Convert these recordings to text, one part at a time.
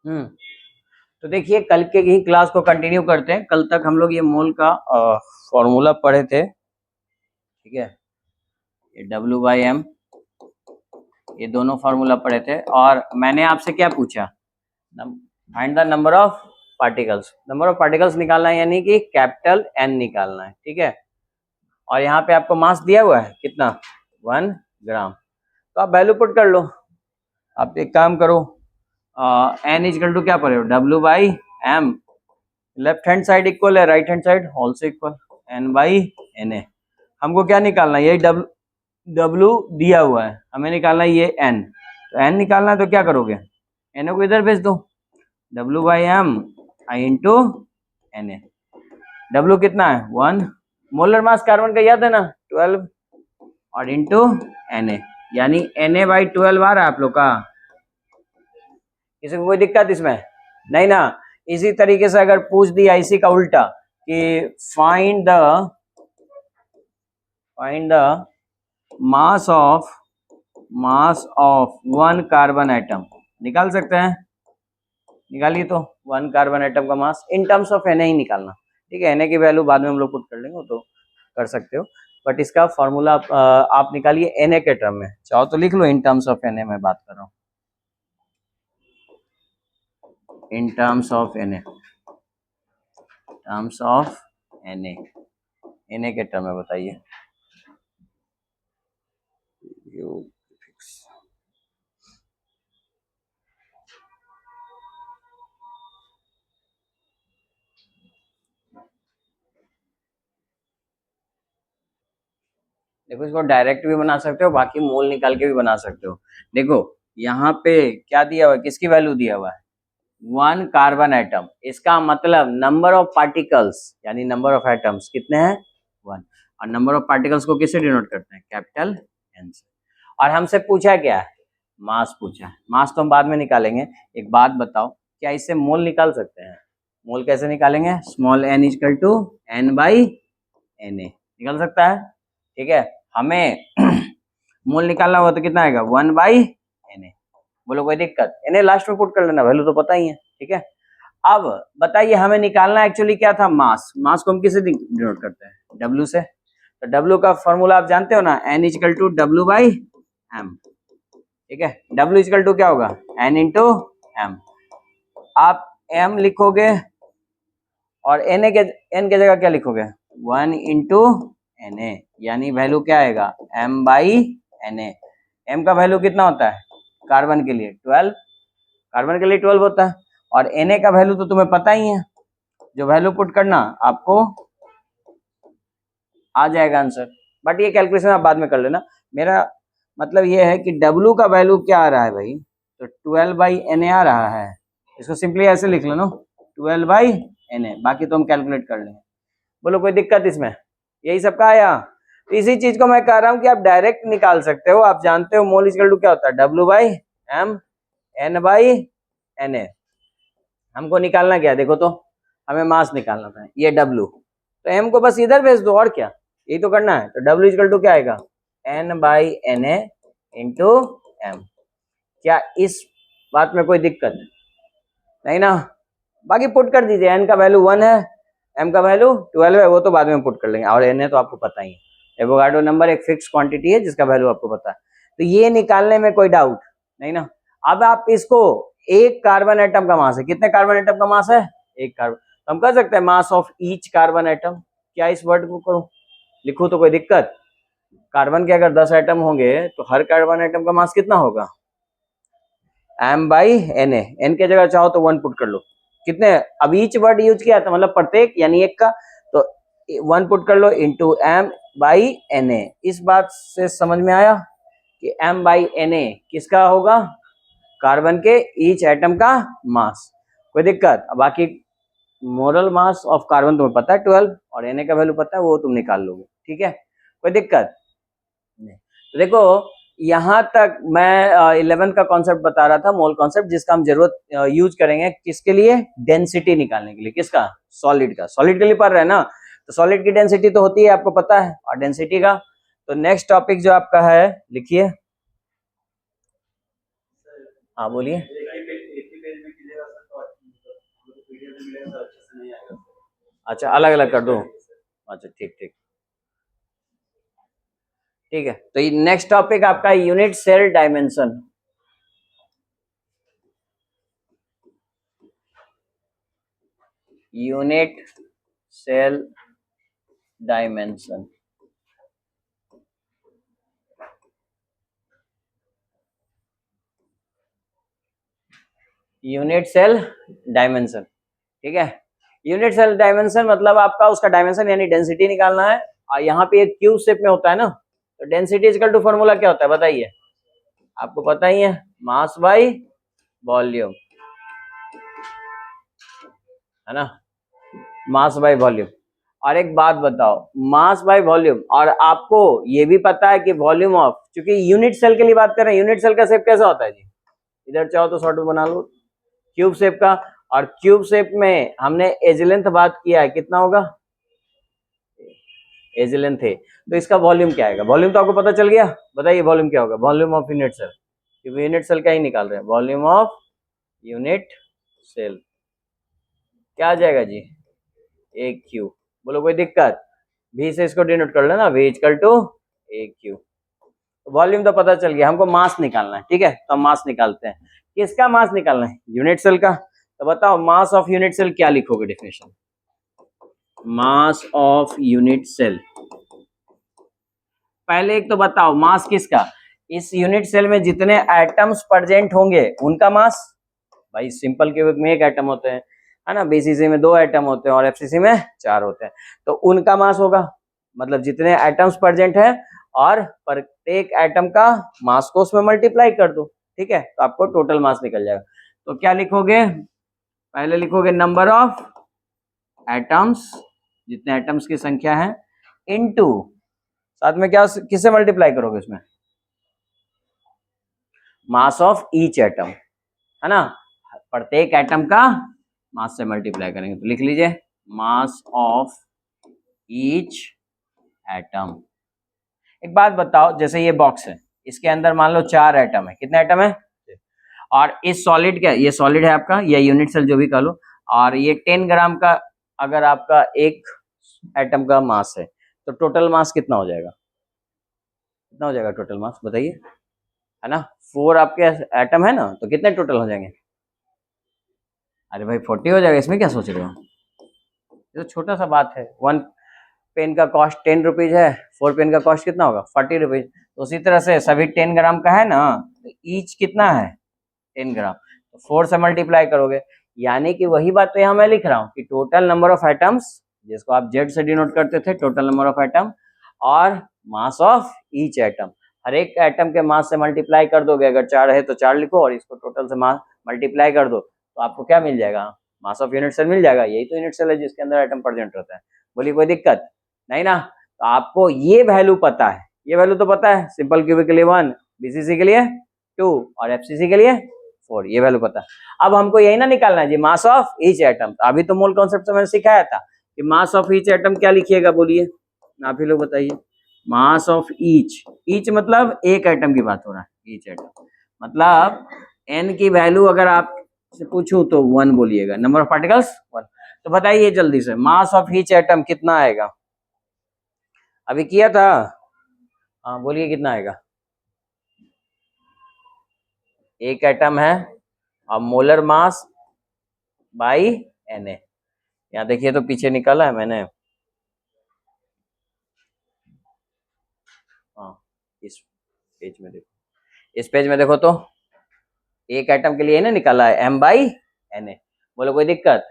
हम्म। तो देखिए कल के ही क्लास को कंटिन्यू करते हैं। कल तक हम लोग ये मोल का फॉर्मूला पढ़े थे, ठीक है। ये W/M, ये दोनों फार्मूला पढ़े थे और मैंने आपसे क्या पूछा, find the number of particles. Number of particles निकालना है यानी कि कैपिटल N निकालना है, ठीक है। और यहाँ पे आपको मास दिया हुआ है कितना, 1 ग्राम। तो आप वैल्यू पुट कर लो। आप एक काम करो, N इक्वल टू क्या पड़े हो, W/M। Left hand side equal है, right hand side also equal, N/Na। हमको क्या निकालना है, यही W दिया हुआ है, हमें निकालना है ये N। तो N निकालना है तो क्या करोगे, Na को इधर भेज दो, W/M I into Na। W कितना है 1, मोलर मास कार्बन का याद है ना 12, और इंटू Na, यानी Na/12 आ रहा है आप लोग का। किसी को कोई दिक्कत इसमें नहीं ना। इसी तरीके से अगर पूछ दिया इसी का उल्टा कि find the mass of 1 carbon atom, निकाल सकते हैं, निकालिए। तो 1 कार्बन एटम का मास इन टर्म्स ऑफ Na ही निकालना, ठीक है। Na की वैल्यू बाद में हम लोग पुट कर लेंगे, वो तो कर सकते हो, बट इसका फॉर्मूला आप निकालिए Na के टर्म में। चाहो तो लिख लो इन टर्म्स ऑफ Na, मैं बात कर रहा हूँ in terms of Na, terms of Na के टर्म में बताइए। देखो इसको डायरेक्ट भी बना सकते हो, बाकी मोल निकाल के भी बना सकते हो। देखो यहाँ पे क्या दिया हुआ है, किसकी वैल्यू दिया हुआ है, 1 कार्बन एटम। इसका मतलब नंबर ऑफ पार्टिकल्स यानी नंबर ऑफ एटम्स कितने हैं 1, और नंबर ऑफ पार्टिकल्स को किससे डिनोट करते हैं, कैपिटल N से। और हमसे पूछा क्या है, मास पूछा है। मास तो हम बाद में निकालेंगे। एक बात बताओ, क्या इससे मोल निकाल सकते हैं, मोल कैसे निकालेंगे, small n equal to N/Na निकल सकता है, ठीक है। हमें मोल निकालना होगा तो कितना आएगा 1/Na। बोलो कोई दिक्कत, Na लास्ट में पुट कर लेना, वैल्यू तो पता ही है, ठीक है। अब बताइए हमें निकालना एक्चुअली क्या था, मास। मास को हम किससे डिनोट करते हैं, W से। तो W का फॉर्मूला आप जानते हो ना, N इक्वल टू W/M, ठीक है। W इक्वल टू क्या होगा, N इंटू M। आप M लिखोगे और N के जगह क्या लिखोगे, 1 इंटू Na, यानी वैल्यू क्या आएगा M/Na। M का वैल्यू कितना होता है कार्बन के लिए 12, कार्बन के लिए 12 होता है। और Na का वैल्यू तो तुम्हें पता ही है, जो वैल्यू पुट करना आपको आ जाएगा आंसर। बट ये कैलकुलेशन आप बाद में कर लेना। मेरा मतलब ये है कि W का वैल्यू क्या आ रहा है भाई, तो 12/Na आ रहा है। इसको सिंपली ऐसे लिख लो ना, 12/Na, बाकी तो हम कैलकुलेट कर लेंगे। बोलो कोई दिक्कत इसमें, यही सबका आया। तो इसी चीज को मैं कह रहा हूं कि आप डायरेक्ट निकाल सकते हो। आप जानते हो मोल इक्वल टू क्या होता है, W/M N/Na। हमको निकालना क्या है, देखो तो हमें मास निकालना था, ये W, तो M को बस इधर भेज दो, और क्या, यही तो करना है। तो W इक्वल टू क्या आएगा, N/Na इंटू M। क्या इस बात में कोई दिक्कत नहीं ना, बाकी पुट कर दीजिए। N का वैल्यू 1 है, M का वैल्यू 12 है, वो तो बाद में पुट कर लेंगे। और Na तो आपको पता ही है, एवोगाड्रो नंबर एक फिक्स क्वांटिटी है जिसका वैल्यू आपको पता है। तो ये निकालने में कोई डाउट नहीं ना। अब आप इसको एक कार्बन एटम का मास है, कितने कार्बन एटम का मास है, एक कार्बन। तो हम कह सकते हैं मास ऑफ ईच कार्बन एटम। क्या इस वर्ड को करूं, लिखूं तो कोई दिक्कत, कार्बन के अगर 10 एटम होंगे तो हर कार्बन एटम का मास कितना होगा, M/Na। N के जगह चाहो तो 1 पुट कर लो, कितने, अब ईच वर्ड यूज किया था मतलब प्रत्येक यानी एक का, तो 1 पुट कर लो इंटू M/Na। इस बात से समझ में आया कि M/Na किसका होगा, कार्बन के ईच एटम का मास। कोई दिक्कत, बाकी मोरल मास ऑफ कार्बन तुम्हें पता है 12, और Na का वैल्यू पता है, वो तुम निकाल लोगे, ठीक है। कोई दिक्कत नहीं। तो देखो यहाँ तक मैं 11 का कॉन्सेप्ट बता रहा था, मोल कॉन्सेप्ट, जिसका हम जरूरत यूज करेंगे किसके लिए, डेंसिटी निकालने के लिए। किसका, सॉलिड का। सॉलिड के लिए पढ़ रहे हैं ना, तो सॉलिड की डेंसिटी तो होती है आपको पता है, और डेंसिटी का। तो नेक्स्ट टॉपिक जो आपका है लिखिए, हाँ बोलिए। अच्छा अलग अलग कर दूं। अच्छा ठीक ठीक ठीक है। तो ये नेक्स्ट टॉपिक आपका unit cell dimension. Unit cell dimension. Unit cell dimension ठीक है। यूनिट सेल डायमेंशन मतलब आपका उसका डायमेंशन यानी डेंसिटी निकालना है। और यहाँ पे एक क्यूब शेप में होता है ना, तो डेंसिटी इक्वल टू फॉर्मूला क्या होता है बताइए, आपको पता ही है, मास बाई वॉल्यूम, है ना, मास बाई वॉल्यूम। और एक बात बताओ, मास बाई वॉल्यूम, और आपको ये भी पता है कि वॉल्यूम ऑफ, क्योंकि यूनिट सेल के लिए बात कर रहे हैं, यूनिट सेल का शेप कैसा होता है जी, इधर चाहो तो शॉर्ट में बना लो, क्यूब शेप का। और क्यूब शेप में हमने एज लेंथ बात किया है, कितना होगा, एज लेंथ है, तो इसका वॉल्यूम क्या आएगा, वॉल्यूम तो आपको पता चल गया, बताइए वॉल्यूम क्या होगा, वॉल्यूम ऑफ यूनिट सेल, क्योंकि यूनिट सेल क्या ही निकाल रहे हैं, वॉल्यूम ऑफ यूनिट सेल क्या आ जाएगा जी, ए क्यू। बोलो कोई दिक्कत, भी से इसको डिनोट कर लेना, V equal to a cube. Volume तो पता चल गया, हमको मास निकालना है, ठीक है, तो हम मास निकालते हैं। किसका मास निकालना है, यूनिट सेल का। तो बताओ मास ऑफ यूनिट सेल क्या लिखोगे definition, mass of unit cell. पहले एक तो बताओ मास किसका, इस यूनिट सेल में जितने एटम्स प्रेजेंट होंगे उनका मास। भाई सिंपल क्यूबिक में एक एटम होते हैं, है ना, बीसीसी में 2 एटम होते हैं और एफसीसी में 4 होते हैं, तो उनका मास होगा, मतलब जितने एटम्स प्रेजेंट है और प्रत्येक एटम का मास को उसमें मल्टीप्लाई कर दो, ठीक है, तो आपको टोटल मास निकल जाएगा। तो क्या लिखोगे, पहले लिखोगे नंबर ऑफ एटम्स, जितने एटम्स की संख्या है, इनटू, साथ में क्या किससे मल्टीप्लाई करोगे उसमें, मास ऑफ ईच एटम, है ना, प्रत्येक एटम का मास से मल्टीप्लाई करेंगे, तो लिख लीजिए मास ऑफ ईच एटम। एक बात बताओ, जैसे ये बॉक्स है, इसके अंदर मान लो 4 एटम है, कितने एटम है, और इस सॉलिड का, ये सॉलिड है आपका या यूनिट सेल जो भी कह लो, और ये 10 ग्राम का अगर आपका एक एटम का मास है, तो टोटल मास कितना हो जाएगा, कितना हो जाएगा टोटल मास बताइए, है ना, 4 आपके एटम है ना, तो कितने टोटल हो जाएंगे, अरे भाई 40 हो जाएगा, इसमें क्या सोच रहे हो, ये तो छोटा सा बात है। 1 पेन का कॉस्ट 10 रुपीज है, 4 पेन का कॉस्ट कितना होगा 40 रुपीज, तो उसी तरह से सभी 10 ग्राम का है ना, तो ईच कितना है 10 ग्राम, तो 4 से मल्टीप्लाई करोगे, यानी कि वही बात तो यहाँ मैं लिख रहा हूँ कि टोटल नंबर ऑफ एटम्स, जिसको आप जेड से डिनोट करते थे, टोटल नंबर ऑफ एटम और मास ऑफ ईच एटम, हर एक एटम के मास से मल्टीप्लाई कर दोगे, अगर 4 है तो 4 लिखो और इसको टोटल से मास मल्टीप्लाई कर दो, तो आपको क्या मिल जाएगा, मास ऑफ यूनिट सेल मिल जाएगा, यही तो यूनिट सेल है जिसके अंदर एटम प्रेजेंट रहता है। बोलिए कोई दिक्कत नहीं ना, तो आपको ये वैल्यू पता है, ये वैल्यू तो पता है, सिंपल क्यूबिक के लिए 1, बीसीसी के लिए 2 और एफसीसी के लिए 4, ये वैल्यू पता है। अब हमको यही ना निकालना है जी मास ऑफ ईच एटम, अभी तो मूल कॉन्सेप्ट से मैंने सिखाया था कि मास ऑफ ईच एटम क्या लिखिएगा, बोलिए आप ही लोग बताइए, मास ऑफ ईच, ईच मतलब एक एटम की बात हो रहा है, ईच एटम मतलब एन की वैल्यू अगर आप से पूछूं तो 1 बोलिएगा, नंबर ऑफ पार्टिकल्स 1। तो बताइए जल्दी से मास ऑफ ईच एटम कितना आएगा, अभी किया था, हाँ बोलिए कितना आएगा, एक एटम है और molar mass by N A, यहाँ देखिए तो पीछे निकाला है मैंने, हाँ इस पेज में देखो, इस पेज में देखो तो एक एटम के लिए ना निकाला है एम बाई एन ए, बोलो कोई दिक्कत,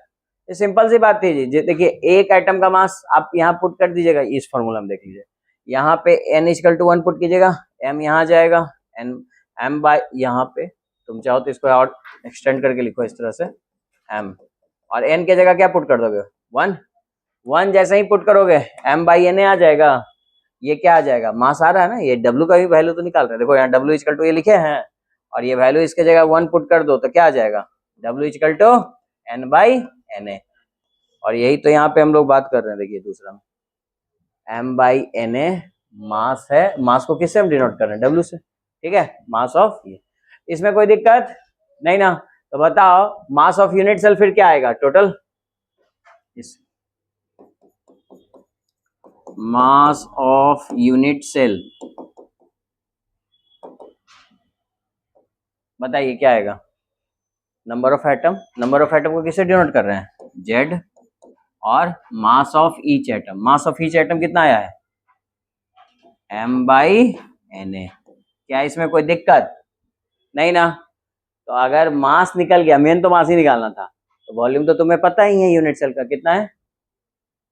ये सिंपल सी बात थी जी, देखिए एक एटम का मास आप यहाँ पुट कर दीजिएगा, इस फॉर्मूला में देख लीजिए, यहाँ पे एन इक्वल टू 1 पुट कीजिएगा, एम यहाँ जाएगा, एन एम बाई, यहाँ पे तुम चाहो तो इसको और एक्सटेंड करके लिखो इस तरह से एम, और एन की जगह क्या पुट कर दोगे 1, 1 जैसे ही पुट करोगे एम बाई एन ए आ जाएगा, ये क्या आ जाएगा मास आ रहा है ना, ये डब्ल्यू का भी वैल्यू तो निकाल रहे हैं, देखो यहाँ डब्ल्यू इक्वल टू ये लिखे हैं, और ये वैल्यू इसके जगह 1 पुट कर दो तो क्या आ जाएगा W equal to N by N A, और यही तो यहाँ पे हम लोग बात कर रहे हैं, देखिए दूसरा एम बाई एन ए मास है, मास को किससे हम डिनोट कर रहे हैं डब्ल्यू से, ठीक है, मास ऑफ ये, इसमें कोई दिक्कत नहीं ना, तो बताओ मास ऑफ यूनिट सेल फिर क्या आएगा total, mass of unit cell बताइए क्या आएगा, number of atom, number of atom को किससे डिनोट कर रहे हैं, जेड, और mass of each atom, mass of each atom कितना आया है, m बाई एन ए। क्या इसमें कोई दिक्कत नहीं ना, तो अगर मास निकल गया, मेन तो मास ही निकालना था, तो वॉल्यूम तो तुम्हें पता ही है यूनिट सेल का कितना है,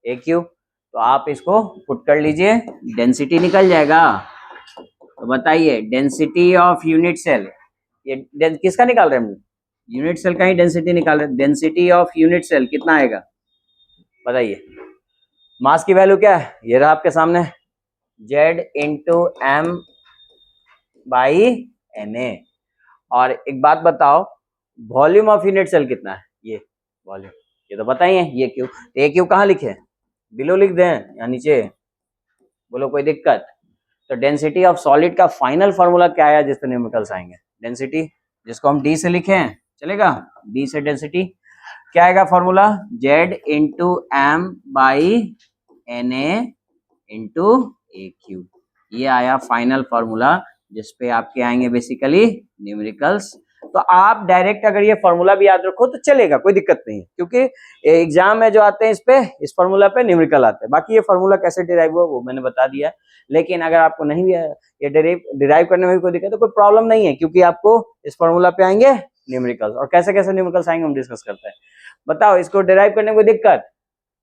ए क्यू, तो आप इसको पुट कर लीजिए, डेंसिटी निकल जाएगा। तो बताइए डेंसिटी ऑफ यूनिट सेल, ये किसका निकाल रहे हैं हम, यूनिट सेल का ही डेंसिटी निकाल रहे हैं, डेंसिटी ऑफ यूनिट सेल कितना आएगा बताइए, मास की वैल्यू क्या है, ये रहा आपके सामने, Z into M by N A. और एक बात बताओ, वॉल्यूम ऑफ यूनिट सेल कितना है, ये वॉल्यूम, ये तो बताइए, ये क्यू, तो ये क्यू कहाँ लिखे, बिलो लिख दें या नीचे, बोलो कोई दिक्कत। तो डेंसिटी ऑफ सॉलिड का फाइनल फॉर्मूला क्या आया जिससे न्यूमेरिकल्स आएंगे, डेंसिटी जिसको हम डी से लिखें चलेगा, डी से डेंसिटी क्या आएगा formula, Z into M by N A into a cube, ये आया फाइनल फॉर्मूला जिसपे आपके आएंगे बेसिकली न्यूमेरिकल्स। तो आप डायरेक्ट अगर ये फॉर्मूला भी याद रखो तो चलेगा, कोई दिक्कत नहीं है, क्योंकि एग्जाम में जो आते हैं इस पे, इस फॉर्मूला पे न्यूमेरिकल आते हैं, बाकी ये फॉर्मूला कैसे डिराइव हुआ वो मैंने बता दिया है। लेकिन अगर आपको नहीं भी ये डिराइव करने में भी कोई दिक्कत तो कोई प्रॉब्लम नहीं है, क्योंकि आपको इस फॉर्मूला पे आएंगे न्यूमेरिकल्स, और कैसे कैसे न्यूमेरिकल्स आएंगे हम डिस्कस करते हैं। बताओ इसको डिराइव करने में कोई दिक्कत,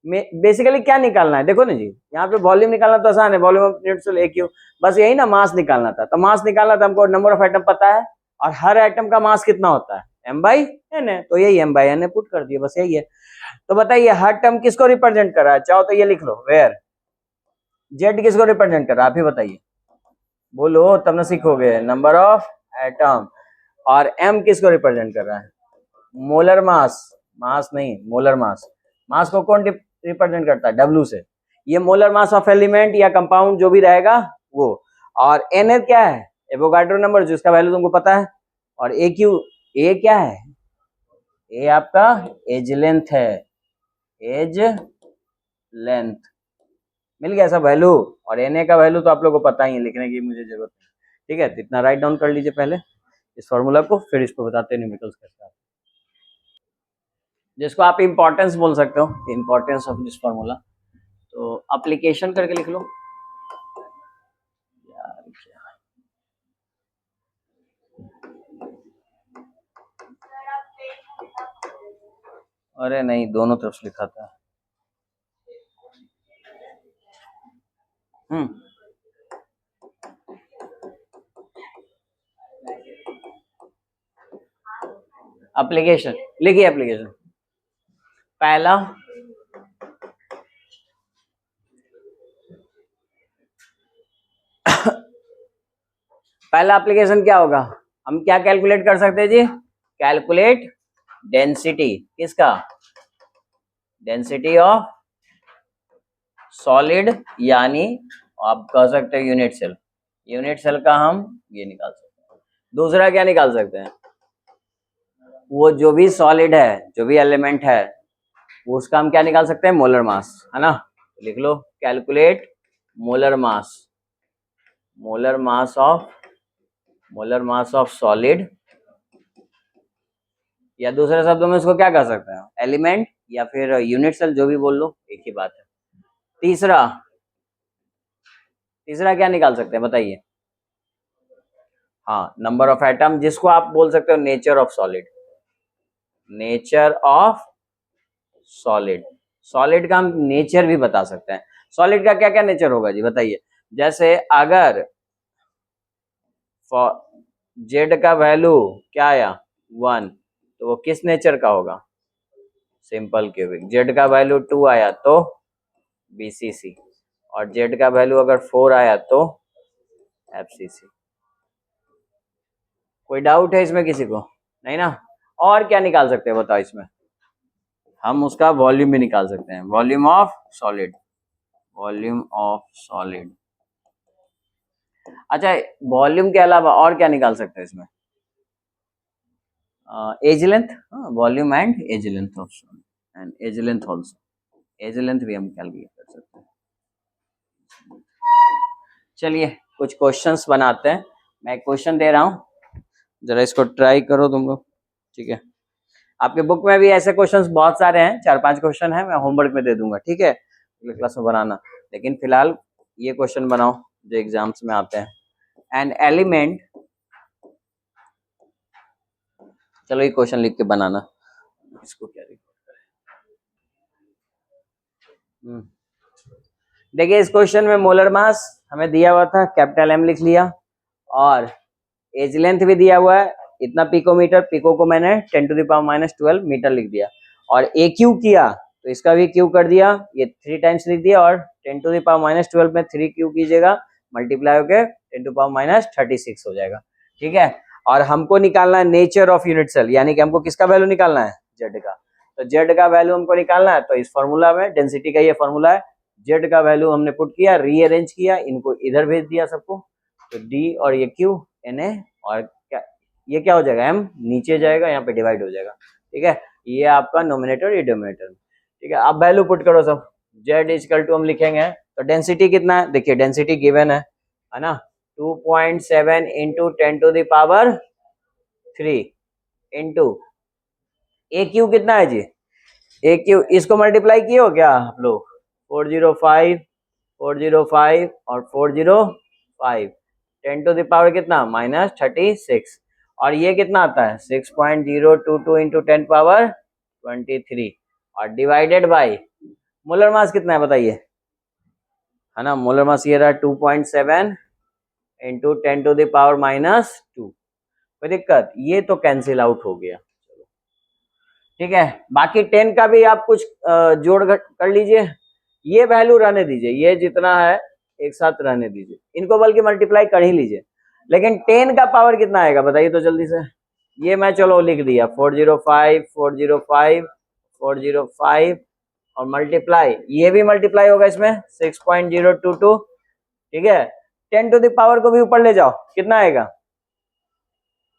बेसिकली क्या निकालना है, देखो ना जी, यहाँ पे वॉल्यूम निकालना तो आसान है, volume of unit cell a cube, बस यही ना, मास निकालना था, तो मास निकालना था हमको, नंबर ऑफ एटम पता है, और हर एटम का मास कितना होता है, m बाई एन है, तो यही m बाई एन पुट कर दिए, बस यही है। तो बताइए हर टर्म किसको रिप्रेजेंट कर रहा है, चाहो तो ये लिख लो, वेयर जेड किसको रिप्रेजेंट कर रहा है, आप ही बताइए, बोलो तब ना सीखोगे, नंबर ऑफ एटम, और m किसको रिप्रेजेंट कर रहा है, मोलर मास, मास नहीं मोलर मास, मास को कौन रिप्रेजेंट करता है, W से, ये मोलर मास ऑफ एलिमेंट या कंपाउंड जो भी रहेगा वो, और एन क्या है, एवोगाड्रो नंबर जिसका वैल्यू तुमको पता है, और ए क्यू, ए क्या है, ए आपका एज लेंथ है, एज लेंथ, मिल गया सब वैल्यू, और एन का वैल्यू तो आप लोगों को पता ही है, लिखने की मुझे जरूरत नहीं, ठीक है, तो इतना राइट डाउन कर लीजिए पहले इस फॉर्मूला को, फिर इसको बताते हैं न्यूमेरिकल्स कैसे आते हैं, जिसको आप इंपॉर्टेंस बोल सकते हो, इंपॉर्टेंस ऑफ दिस फॉर्मूला, तो एप्लीकेशन करके लिख लो यार, क्या अरे नहीं दोनों तरफ से लिखा था, एप्लीकेशन लिखिए, एप्लीकेशन पहला पहला एप्लीकेशन क्या होगा, हम क्या कैलकुलेट कर सकते हैं जी, कैलकुलेट डेंसिटी किसका, डेंसिटी ऑफ सॉलिड, यानी आप कह सकते हैं यूनिट सेल, यूनिट सेल का हम ये निकाल सकते हैं। दूसरा क्या निकाल सकते हैं, वो जो भी सॉलिड है, जो भी एलिमेंट है, वो उसका हम क्या निकाल सकते हैं, मोलर मास, है ना, लिख लो calculate molar mass, molar mass of, molar mass of solid, या दूसरे शब्दों में इसको क्या कह सकते हैं, एलिमेंट या फिर यूनिट सेल, जो भी बोल लो एक ही बात है। तीसरा, तीसरा क्या निकाल सकते हैं बताइए, हाँ नंबर ऑफ एटम, जिसको आप बोल सकते हो nature of solid, nature of solid, solid का हम नेचर भी बता सकते हैं, सॉलिड का क्या क्या नेचर होगा जी बताइए, जैसे अगर जेड का वैल्यू क्या आया 1, तो वो किस नेचर का होगा, सिंपल क्यूबिक, जेड का वैल्यू 2 आया तो बीसीसी, और जेड का वैल्यू अगर 4 आया तो एफसीसी। कोई डाउट है इसमें किसी को, नहीं ना, और क्या निकाल सकते हैं बताओ इसमें, हम उसका वॉल्यूम भी निकाल सकते हैं, volume of solid, volume of solid. अच्छा वॉल्यूम के अलावा और क्या निकाल सकते हैं इसमें, edge length, volume and edge length also, and edge length also, edge length भी हम कैलकुलेट कर सकते हैं। चलिए कुछ क्वेश्चंस बनाते हैं। मैं क्वेश्चन दे रहा हूँ, जरा इसको ट्राई करो तुम लोग, ठीक है। आपके बुक में भी ऐसे क्वेश्चंस बहुत सारे हैं, 4-5 क्वेश्चन है, मैं होमवर्क में दे दूंगा, ठीक है, अगले क्लास में बनाना। लेकिन फिलहाल ये क्वेश्चन बनाओ जो एग्जाम्स में आते हैं। एन एलिमेंट, चलो ये क्वेश्चन लिख के बनाना, इसको क्या देखिए, इस क्वेश्चन में मोलर मास हमें दिया हुआ था, कैपिटल एम लिख लिया, और एज लेंथ भी दिया हुआ है इतना पिकोमीटर, पिको को मैंने 10⁻⁻12 मीटर लिख दिया, और ए क्यू किया तो इसका भी क्यू कर दिया, ये 3 टाइम्स लिख दिया, और 10⁻12 में 3 क्यू कीजिएगा, मल्टीप्लाई होके 10⁻36 हो जाएगा, ठीक है। और हमको निकालना है नेचर ऑफ यूनिट सेल, यानी कि हमको किसका वैल्यू निकालना है, जेड का। तो जेड का वैल्यू हमको निकालना है, तो इस फॉर्मूला में डेंसिटी का ये फॉर्मूला है, जेड का वैल्यू हमने पुट किया, रीअरेंज किया, इनको इधर भेज दिया सबको, तो डी और ये क्यू एन ए, और क्या ये क्या हो जाएगा, एम नीचे जाएगा, यहाँ पे डिवाइड हो जाएगा, ठीक है। ये आपका नोमिनेटर, ये डिनोमिनेटर, ठीक है। अब वैल्यू पुट करो सब, जेड इक्वल टू हम लिखेंगे, तो डेंसिटी कितना है, देखिए डेंसिटी गिवन है ना, 2.7 इंटू 10⁻³ इंटू ए क्यू कितना है जी, ए क्यू, इसको मल्टीप्लाई किए हो क्या आप लोग, 405 405 और 405, 10⁻³ कितना, -36, और ये कितना आता है 6.022 इंटू 10⁻23, और डिवाइडेड बाई मोलर मास कितना है बताइए, है ना, मोलर मास ये रहा 2.7 इंटू 10⁻⁻², कोई दिक्कत, ये तो कैंसिल आउट हो गया, ठीक है। बाकी 10 का भी आप कुछ जोड़ घट कर लीजिए, ये वैल्यू रहने दीजिए, ये जितना है एक साथ रहने दीजिए, इनको बल्कि मल्टीप्लाई कर ही लीजिए, लेकिन 10 का पावर कितना आएगा बताइए तो जल्दी से, ये मैं चलो लिख दिया 405 405 405, और मल्टीप्लाई, ये भी मल्टीप्लाई होगा इसमें 6.022, ठीक है। 10 टू द पावर को भी ऊपर ले जाओ, कितना आएगा,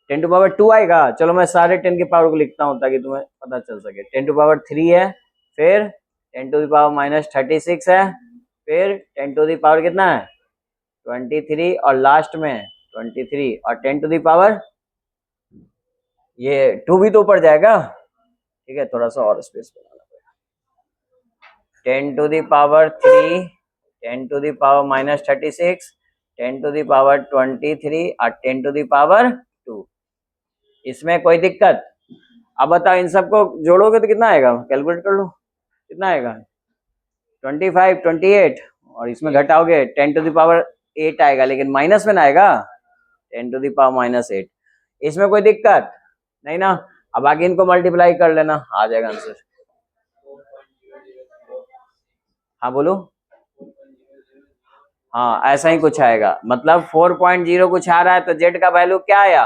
10⁻² आएगा, चलो मैं सारे 10 की पावर को लिखता हूँ ताकि तुम्हें पता चल सके, 10⁻³ है, फिर 10⁻36 है, फिर 10 टू द पावर कितना है 23, और लास्ट में 23, और 10 टू द पावर, ये 2 भी तो ऊपर जाएगा, ठीक है, थोड़ा सा और स्पेस बनाना पड़ेगा, 10 to the power 3, 10 to the power -36, 10 to the power 23, और 10 टू द पावर 2, इसमें कोई दिक्कत। अब बताओ इन सबको जोड़ोगे तो कितना आएगा, कैलकुलेट कर लो कितना आएगा, 25 28, और इसमें घटाओगे 10 टू द पावर 8 आएगा, लेकिन माइनस में ना आएगा 10 टू द पावर -8, इसमें कोई दिक्कत नहीं ना। अब आगे इनको मल्टीप्लाई कर लेना, आ जाएगा आंसर। हाँ बोलो, हाँ ऐसा ही कुछ आएगा, मतलब 4.0 कुछ आ रहा है, तो जेड का वैल्यू क्या आया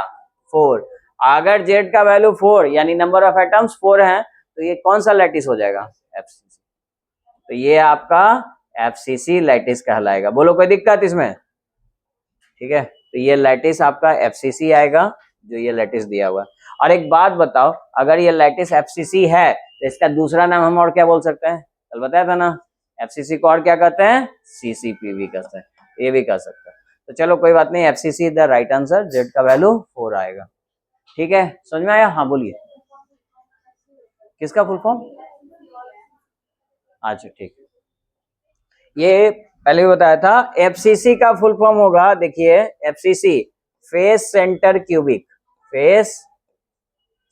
4, अगर जेड का वैल्यू 4 यानी नंबर ऑफ एटम्स 4 है, तो ये कौन सा लैटिस हो जाएगा, एफसीसी, तो ये आपका एफसीसी लैटिस कहलाएगा, बोलो कोई दिक्कत इसमें, ठीक है। तो ये लैटिस आपका एफसीसी आएगा, जो ये लैटिस दिया हुआ है। और एक बात बताओ, अगर ये लैटिस एफसीसी है तो इसका दूसरा नाम हम और क्या बोल सकते हैं, कल बताया था ना, एफसीसी को और क्या कहते हैं, सीसीपी भी कहते हैं, ये भी कह सकते हैं। तो चलो कोई बात नहीं, FCC the right answer, Z का वैल्यू 4 आएगा, ठीक है, समझ में आया, हाँ बोलिए, किसका फुल फॉर्म, अच्छा ठीक, ये पहले भी बताया था, एफसीसी का फुल फॉर्म होगा, देखिए FCC face centre cubic, face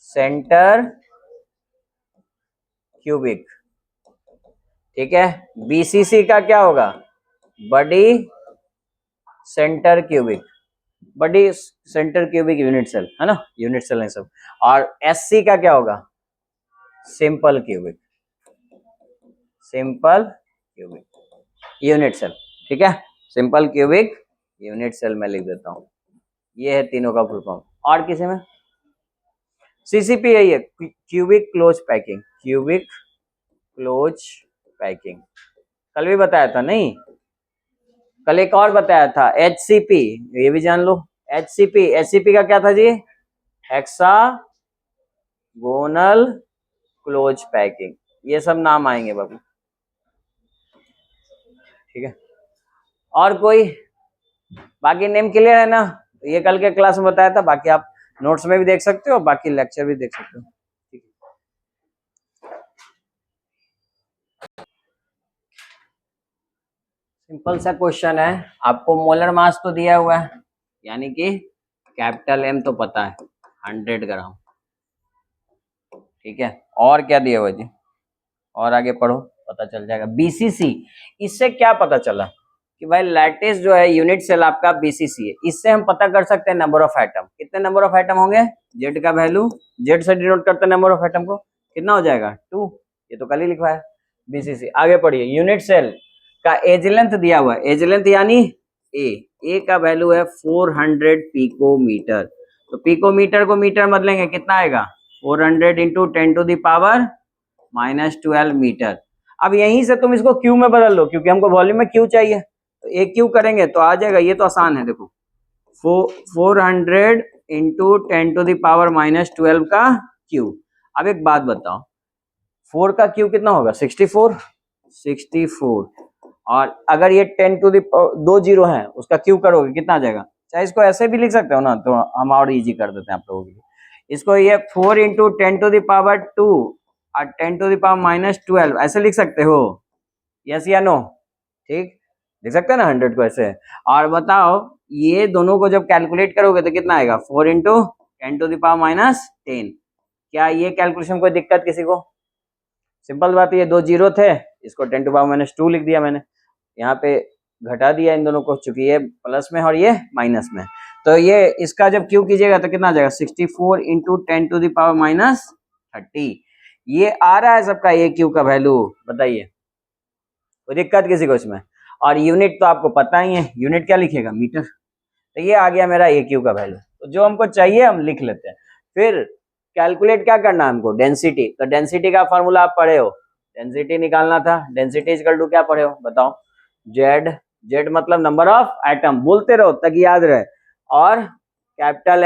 centre cubic, ठीक है। बीसीसी का क्या होगा, body centre cubic, body centre cubic unit cell, है ना, यूनिट सेल है सब। और एससी का क्या होगा, simple cubic, simple cubic unit cell, ठीक है, सिंपल क्यूबिक यूनिट सेल में लिख देता हूं, ये है तीनों का फुल फॉर्म। और किसी में सीसीपी यही है, cubic close packing, cubic close packing, कल भी बताया था नहीं, कल एक और बताया था एचसीपी, ये भी जान लो, एचसीपी, एचसीपी का क्या था जी, हेक्सा गोनल क्लोज पैकिंग, ये सब नाम आएंगे बाबू, ठीक है। और कोई बाकी नेम क्लियर है ना? तो ये कल के क्लास में बताया था, बाकी आप नोट्स में भी देख सकते हो, बाकी लेक्चर भी देख सकते हो, ठीक है। सिंपल सा क्वेश्चन है, आपको मोलर मास तो दिया हुआ है, यानी कि कैपिटल एम तो पता है 100 ग्राम, ठीक है। और क्या दिया हुआ जी, और आगे पढ़ो पता चल जाएगा। बीसीसी, इससे क्या पता चला कि भाई लैटिस जो है यूनिट सेल आपका बीसीसी है, इससे हम पता कर सकते हैं नंबर ऑफ एटम, कितने नंबर ऑफ एटम होंगे, जेड का वैल्यू, जेड से डिनोट करते हैं नंबर ऑफ एटम को, कितना हो जाएगा 2, ये तो कल ही लिखा है बीसीसी। आगे पढ़िए, यूनिट सेल का एज लेंथ दिया हुआ है, एज लेंथ यानी ए का वैल्यू है 400 पिकोमीटर, तो पिकोमीटर को मीटर बदलेंगे कितना आएगा 400 इंटू 10⁻⁻12 मीटर। अब यहीं से तुम इसको क्यू में बदल लो, क्योंकि हमको वॉल्यूम में क्यू चाहिए, तो एक क्यू करेंगे तो आ जाएगा, ये तो आसान है, देखो 400 इंटू 10⁻⁻12 का क्यू। अब एक बात बताओ, 4 का क्यू कितना होगा 64, और अगर ये 10 जीरो है उसका क्यू करोगे कितना आ जाएगा, चाहे इसको ऐसे भी लिख सकते हो ना, तो हम और इजी कर देते हैं आप लोगों के लिए, इसको ये 4 इंटू 10⁻2 और 10⁻⁻12 ऐसे लिख सकते हो, यस या नो, ठीक, लिख सकते हैं ना 100 को ऐसे। और बताओ ये दोनों को जब कैलकुलेट करोगे तो कितना आएगा 4 इंटू 10⁻10, क्या ये कैलकुलेशन कोई दिक्कत किसी को? सिंपल बात है, ये 2 जीरो थे, इसको 10⁻2 लिख दिया मैंने, यहाँ पे घटा दिया इन दोनों को, चूंकि ये प्लस में और ये माइनस में, तो ये इसका जब क्यू कीजिएगा तो कितना आ जाएगा 64 इंटू 10⁻30, ये आ रहा है सबका ए क्यू का वैल्यू, बताइए कोई दिक्कत किसी को इसमें? और यूनिट तो आपको पता ही है, यूनिट क्या लिखेगा मीटर, तो ये आ गया मेरा ए क्यू का वैल्यू, तो जो हमको चाहिए हम लिख लेते हैं। फिर कैलकुलेट क्या करना है हमको, डेंसिटी, तो डेंसिटी का फॉर्मूला आप पढ़े हो, डेंसिटी निकालना था, डेंसिटी इक्वल टू क्या पढ़े हो बताओ, जेड, जेड मतलब नंबर ऑफ एटम, बोलते रहो ताकि याद रहे, और कैपिटल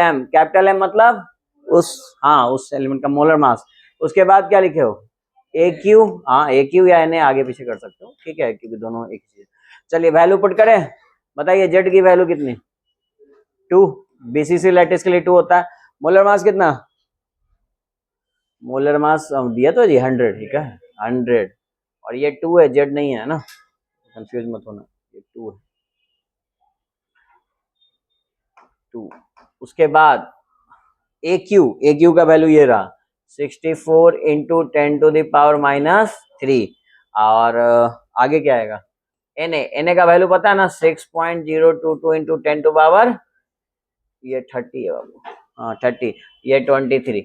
एम मतलब उस एलिमेंट का मोलर मास, उसके बाद क्या लिखे हो ए क्यू, हाँ ए क्यू या एन ए आगे पीछे कर सकते हो, ठीक है, क्योंकि दोनों एक चीज। चलिए वैल्यू पुट करें, बताइए जेड की वैल्यू कितनी 2, बीसीसी लैटिस के लिए 2 होता है, मोलर मास कितना, मोलर मास दिया तो जी 100, ठीक है 100, और ये 2 है, जेड नहीं है ना, कंफ्यूज मत होना, ये 2 है 2। उसके बाद ए क्यू का वैल्यू ये रहा 64 इंटू 10⁻⁻3, और आगे क्या आएगा एन ए का वैल्यू पता है ना 6.022 इंटू 10 टू पावर, ये 30 है बाबू, हाँ 30, ये 23,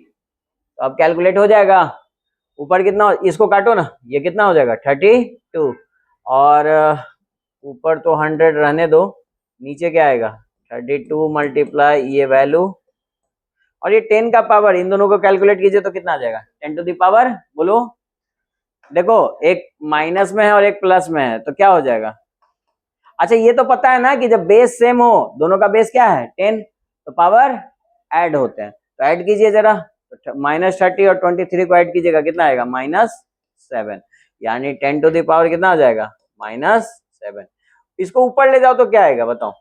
तो अब कैलकुलेट हो जाएगा, ऊपर कितना, इसको काटो ना, ये कितना हो जाएगा 32, और ऊपर तो 100 रहने दो, नीचे क्या आएगा 32 मल्टीप्लाई ये वैल्यू, और ये 10 का पावर, इन दोनों को कैलकुलेट कीजिए तो कितना आ जाएगा 10 टू द पावर, बोलो, देखो एक माइनस में है और एक प्लस में है, तो क्या हो जाएगा, अच्छा ये तो पता है ना कि जब बेस सेम हो, दोनों का बेस क्या है 10, तो पावर ऐड होते हैं, तो ऐड कीजिए जरा, तो -30 और 23 को ऐड कीजिएगा कितना आएगा -7, यानी 10 टू द पावर कितना हो जाएगा -7, इसको ऊपर ले जाओ तो क्या आएगा बताओ,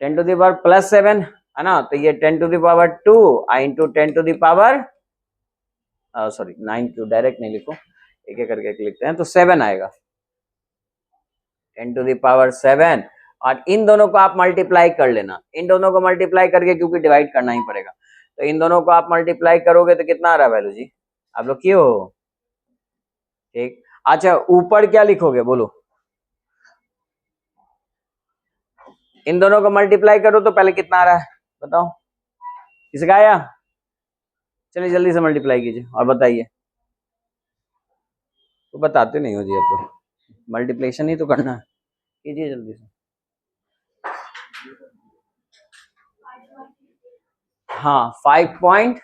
10 टू द पावर +7 है ना, तो ये 10 to the power 2 into 10 to the power, sorry 9 क्यों डायरेक्ट नहीं लिखो, एक एक करके लिखते हैं, तो 7 आएगा 10 टू द पावर 7, और इन दोनों को आप मल्टीप्लाई कर लेना, इन दोनों को मल्टीप्लाई करके, क्योंकि डिवाइड करना ही पड़ेगा, तो इन दोनों को आप मल्टीप्लाई करोगे तो कितना आ रहा है वैल्यू जी, आप लोग क्यों हो, ठीक। अच्छा ऊपर क्या लिखोगे बोलो, इन दोनों को मल्टीप्लाई करो तो पहले कितना आ रहा है बताओ, किसका आया, चलिए जल्दी से मल्टीप्लाई कीजिए और बताइए, तो बताते नहीं हो जी आप लोग, मल्टीप्लिकेशन ही तो करना है, कीजिए जल्दी से, हाँ 5 पॉइंट,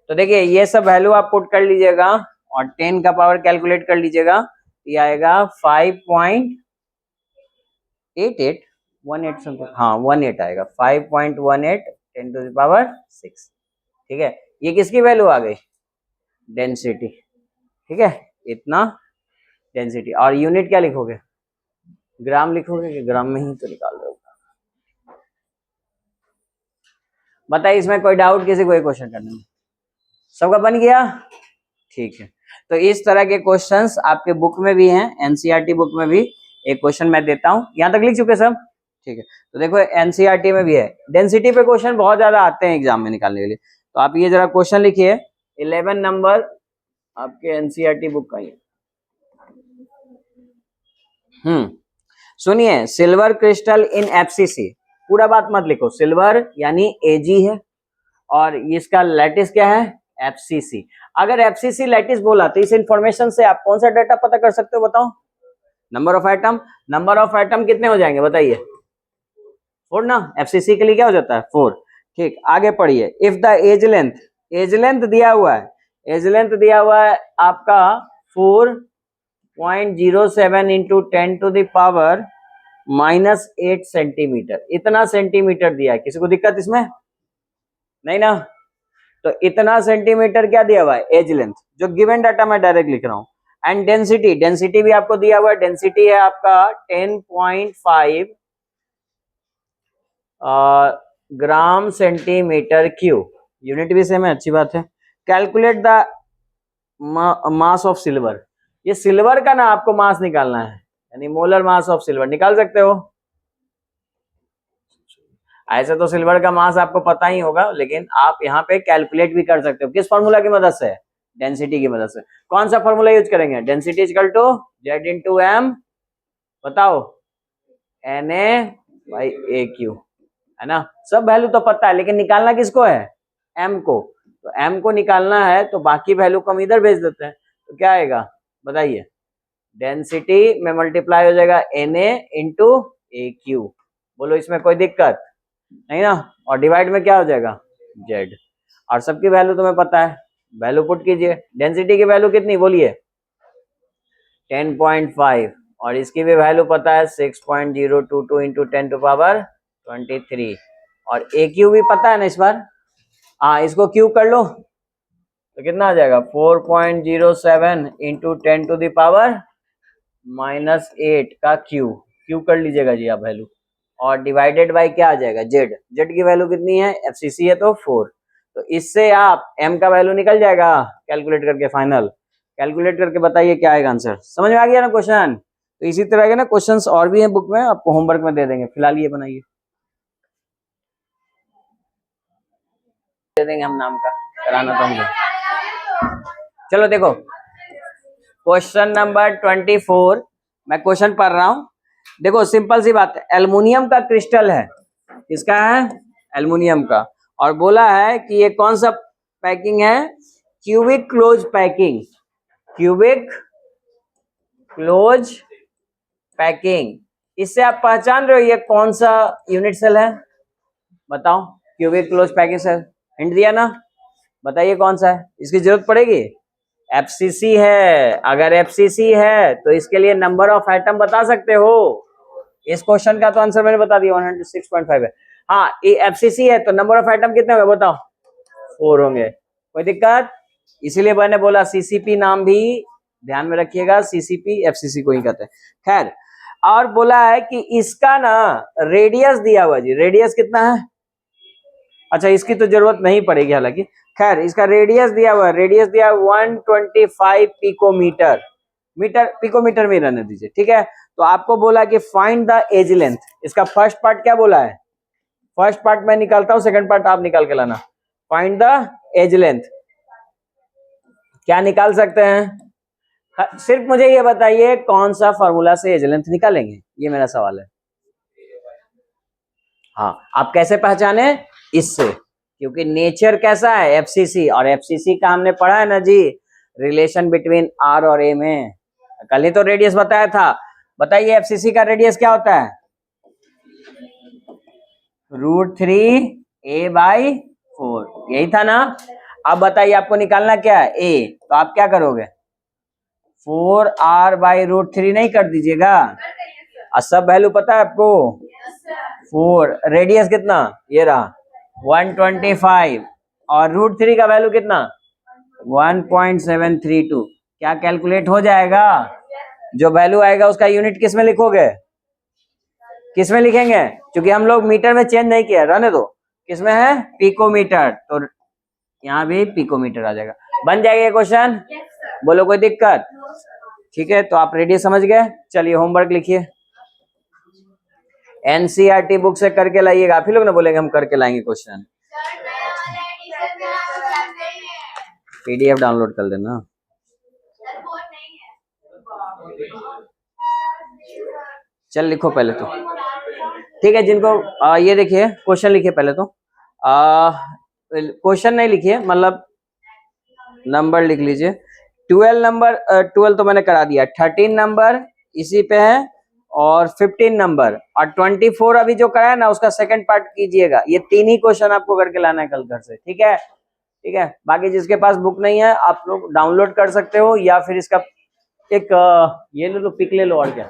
तो देखिए ये सब वैल्यू आप पुट कर लीजिएगा, और 10 का पावर कैलकुलेट कर लीजिएगा, ये आएगा 5.88 समथिंग, हाँ 18 आएगा 5.18 10 टू द पावर 6, ठीक है, ये किसकी वैल्यू आ गई, डेंसिटी, ठीक है, इतना डेंसिटी। और यूनिट क्या लिखोगे, ग्राम लिखोगे कि ग्राम में ही तो निकाल रहे हो। बताइए इसमें कोई डाउट किसी को, एक क्वेश्चन करने में, सबका बन गया, ठीक है। तो इस तरह के क्वेश्चंस आपके बुक में भी हैं, एनसीईआरटी बुक में भी एक क्वेश्चन मैं देता हूं, यहां तक लिख चुके सब, ठीक है। तो देखो एनसीईआरटी में भी है, डेंसिटी पे क्वेश्चन बहुत ज्यादा आते हैं एग्जाम में निकालने के लिए, तो आप ये जरा क्वेश्चन लिखिए, 11 नंबर आपके एनसीईआरटी बुक का ही। सुनिए, सिल्वर क्रिस्टल इन एफसीसी, पूरा बात मत लिखो, सिल्वर यानी एजी है और इसका लैटिस क्या है, एफसीसी। अगर एफसीसी लैटिस बोला तो इस इंफॉर्मेशन से आप कौन सा डाटा पता कर सकते हो, बताओ, number of atom, number of atom कितने हो जाएंगे बताइए, 4 ना, एफसीसी के लिए क्या हो जाता है 4, ठीक। आगे पढ़िए, if the edge length, edge length दिया हुआ है, एज लेंथ दिया हुआ है आपका 4.07 into 10 to the power -8 centimetre, इतना सेंटीमीटर दिया है, किसी को दिक्कत इसमें नहीं ना, तो इतना सेंटीमीटर क्या दिया हुआ है, एज लेंथ, जो गिवन डाटा मैं डायरेक्ट लिख रहा हूं। एंड डेंसिटी, डेंसिटी भी आपको दिया हुआ है, डेंसिटी है आपका 10.5 ग्राम सेंटीमीटर क्यूब, यूनिट भी सेम है, अच्छी बात है। Calculate the mass of silver, ये सिल्वर का ना आपको मास निकालना है, यानी मोलर मास ऑफ सिल्वर निकाल सकते हो। ऐसे तो सिल्वर का मास आपको पता ही होगा, लेकिन आप यहाँ पे कैलकुलेट भी कर सकते हो, किस फॉर्मूला की मदद से, डेंसिटी की मदद से। कौन सा फॉर्मूला यूज करेंगे, density equal to Z into M, बताओ, Na/AQ, है ना, सब वैल्यू तो पता है, लेकिन निकालना किसको है, m को, तो m को निकालना है, तो बाकी वैल्यू को हम इधर भेज देते हैं, तो क्या आएगा बताइए, डेंसिटी में मल्टीप्लाई हो जाएगा Na इंटू AQ, बोलो इसमें कोई दिक्कत नहीं ना, और डिवाइड में क्या हो जाएगा z, और सबकी वैल्यू तुम्हें पता है, वैल्यू पुट कीजिए, डेंसिटी की वैल्यू कितनी बोलिए 10.5, और इसकी भी वैल्यू पता है 6.022 इंटू 10 टू पावर 23, और AQ भी पता है ना इस बार, हाँ इसको क्यूब कर लो तो कितना आ जाएगा 4.07 इंटू 10 टू द पावर -8 का क्यूब कर लीजिएगा जी आप वैल्यू, और डिवाइडेड बाय क्या आ जाएगा जेड, जेड की वैल्यू कितनी है, एफसीसी है तो 4, तो इससे आप एम का वैल्यू निकल जाएगा, कैलकुलेट करके फाइनल कैलकुलेट करके बताइए क्या आएगा आंसर, समझ में आ गया ना क्वेश्चन। तो इसी तरह के ना क्वेश्चंस और भी हैं बुक में, आपको होमवर्क में दे देंगे, फिलहाल ये बनाइए, दे देंगे हम नाम का, कराना तो हमको। चलो देखो क्वेश्चन नंबर 24, मैं क्वेश्चन पढ़ रहा हूं, देखो सिंपल सी बात है, एल्युमिनियम का क्रिस्टल है, किसका है, एल्युमिनियम का, और बोला है कि ये कौन सा पैकिंग है, cubic close packing, cubic close packing, इससे आप पहचान रहे हो ये कौन सा यूनिट सेल है, बताओ, cubic close packing cell, hint दिया ना, बताइए कौन सा है, इसकी जरूरत पड़ेगी, एफसीसी है, अगर एफसीसी है तो इसके लिए नंबर ऑफ एटम बता सकते हो, इस क्वेश्चन का तो आंसर मैंने बता दिया 106.5 है, हाँ ये एफसीसी है तो नंबर ऑफ एटम कितने होंगे बताओ, 4 होंगे, कोई दिक्कत, इसीलिए मैंने बोला सीसीपी नाम भी ध्यान में रखिएगा, सीसीपी एफसीसी को ही कहते हैं। खैर, और बोला है कि इसका ना रेडियस दिया हुआ जी, रेडियस कितना है, अच्छा इसकी तो जरूरत नहीं पड़ेगी हालांकि, खैर इसका रेडियस दिया हुआ है, रेडियस दिया है 125 पिकोमीटर, पिकोमीटर में रहने दीजिए, ठीक है। तो आपको बोला कि फाइंड द एज लेंथ, इसका फर्स्ट पार्ट क्या बोला है, फर्स्ट पार्ट मैं निकालता हूं, सेकंड पार्ट आप निकाल के लाना, फाइंड द एज लेंथ, क्या निकाल सकते हैं, सिर्फ मुझे ये बताइए कौन सा फॉर्मूला से एज लेंथ निकालेंगे, ये मेरा सवाल है। हाँ आप कैसे पहचाने, इससे, क्योंकि नेचर कैसा है एफसीसी, और एफसीसी का हमने पढ़ा है ना जी, रिलेशन बिटवीन आर और ए में, कल ही तो रेडियस बताया था, बताइए एफसीसी का रेडियस क्या होता है, √3a/4, यही था ना। अब बताइए आपको निकालना क्या है, ए, तो आप क्या करोगे 4r/√3 नहीं कर दीजिएगा, और सब वैल्यू पता है आपको, 4, रेडियस कितना, ये रहा 125, और √3 का वैल्यू कितना 1.732। क्या कैलकुलेट हो जाएगा? जो वैल्यू आएगा उसका यूनिट किस में लिखोगे? किस में लिखेंगे? क्योंकि हम लोग मीटर में चेंज नहीं किया, रहने दो। किस में है? पिकोमीटर। तो यहाँ भी पिकोमीटर आ जाएगा। बन जाएगा ये क्वेश्चन? बोलो कोई दिक्कत? ठीक है, तो आप रेडी समझ गए। चलिए होमवर्क लिखिए, एनसीईआरटी बुक से करके लाइएगा। आप ही लोग ना बोलेंगे हम करके लाएंगे क्वेश्चन। पीडीएफ डाउनलोड कर लेना। चल लिखो पहले तो, ठीक है। जिनको ये देखिए क्वेश्चन लिखिए पहले तो। क्वेश्चन नहीं लिखिए, मतलब नंबर लिख लीजिए। 12 नंबर, 12 तो मैंने करा दिया। 13 नंबर इसी पे है, और 15 नंबर, और 24 अभी जो कराया ना उसका सेकंड पार्ट कीजिएगा। ये 3 ही क्वेश्चन आपको करके लाना है कल घर से, ठीक है? ठीक है, बाकी जिसके पास बुक नहीं है आप लोग डाउनलोड कर सकते हो, या फिर इसका एक ये ले लो, पिक ले लो, और क्या।